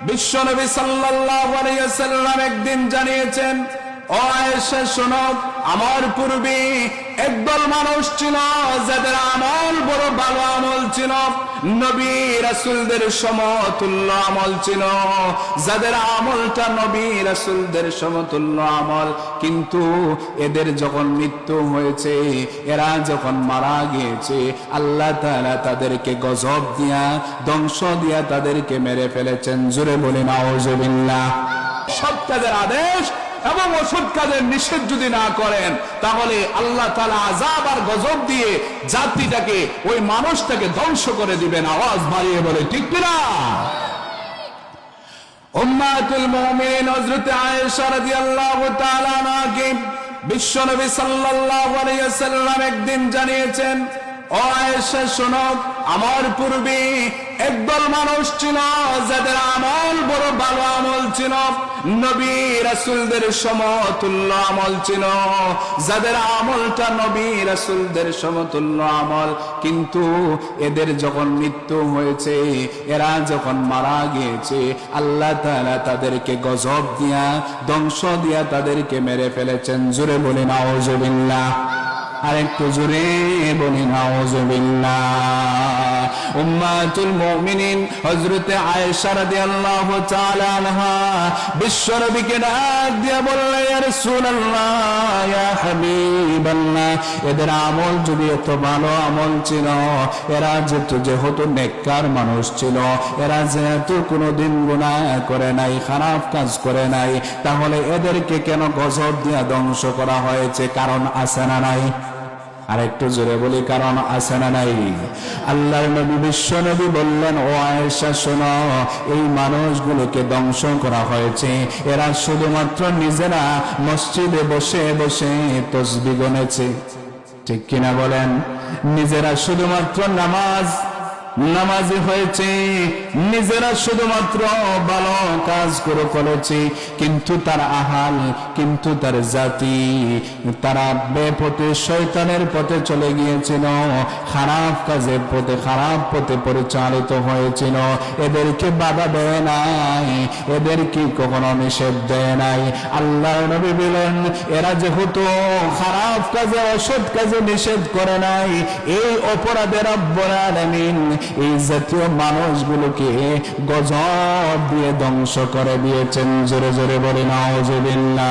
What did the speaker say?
বিশ্বনবী সাল্লাল্লাহু আলাইহি ওয়াসাল্লাম একদিন জানিয়েছেন, ও আয়েশা শোনো, আমার পূর্বে একদল মানুষ ছিল যাদের আমল বড় ভালো আমল ছিল, নবী রাসূলদের সমতুল্য আমল ছিল, যাদের আমলটা নবী রাসূলদের সমতুল্য আমল। কিন্তু এদের যখন মৃত্যু হয়েছে, এরা যখন মারা গিয়েছে, আল্লাহ তাআলা তাদেরকে গজব দিয়া, ধ্বংস দিয়া তাদেরকে মেরে ফেলেছেন। জোরে বলি নাউযুবিল্লাহ। সৎ কাজের আদেশ এবং অসৎ কাজের নিষেধ যদি না করেন, তাহলে আল্লাহ তাআলা আযাব আর গজব দিয়ে জাতিটাকে, ওই মানুষটাকে ধ্বংস করে দিবেন। আওয়াজ বাড়িয়ে বলে ঠিক কিনা? উম্মাতুল মুমিনিন হযরত আয়েশা রাদিয়াল্লাহু তাআলা আনহাকে বিশ্বনবী সাল্লাল্লাহু আলাইহি ওয়াসাল্লাম একদিন জানিয়েছেন, ও আয়েশা শোনো, আমার পূর্বে একদল মানুষ ছিল যাদের আমল বড় ভালো আমল ছিল, নবী রাসূলদের সমতুল্য আমল ছিল, যাদের আমলটা নবী রাসূলদের সমতুল্য আমল। কিন্তু এদের যখন মৃত্যু হয়েছে, এরা যখন মারা গিয়েছে, আল্লাহ তাআলা তাদেরকে গজব দিয়া, ধ্বংস দিয়া তাদেরকে মেরে ফেলেছেন। জোরে বলি নাউযুবিল্লাহ। আরেকটু জোরে বলি নাউযুবিল্লাহ। উম্মাতুল মুমিনিন হযরত আয়েশা রাদিয়াল্লাহু তাআলা আনহা বিশ্বনবীকে ডাক দিয়া বললেন, ইয়া রাসূলুল্লাহ, ইয়া হাবিবাল্লাহ, এদের আমল যদি এত ভালো আমল ছিল, এরা যেহেতু নেককার মানুষ ছিল, এরা যেহেতু কোনোদিন গুনাহ করে নাই, খারাপ কাজ করে নাই, তাহলে এদেরকে কেন গজব দিয়া ধ্বংস করা হয়েছে? কারণ আছে না নাই? আর একটু জোরে বলি, কারণ আছে না নাই? আল্লাহর নবী বিশ্বনবী বললেন, ও আয়েশা শোনো, এই মানুষগুলোকে ধ্বংস করা হয়েছে, এরা শুধুমাত্র নিজেরা মসজিদে বসে বসে তাসবিহ গুনেছে। ঠিক কিনা বলেন? নিজেরা শুধুমাত্র নামাজি হয়েছে, নিজেরা শুধুমাত্র ভালো কাজ করেছে, কিন্তু তার আহাল, কিন্তু তার জাতি, তারা বেপথে শয়তানের পথে চলে গিয়েছিল, খারাপ কাজের পথে, খারাপ পথে পরিচালিত হয়েছিল। এদেরকে বাধা দেয় নাই, এদেরকে কখনো নিষেধ দেয় নাই। আল্লাহর নবী বলেন, এরা যেহেতু খারাপ কাজে, অসৎ কাজে নিষেধ করে নাই, এই অপরাধে রব্বুল আলামিন এই জাতীয় মানুষগুলোকে গজব দিয়ে ধ্বংস করে দিয়েছেন। জোরে জোরে বলি নাউযুবিল্লাহ।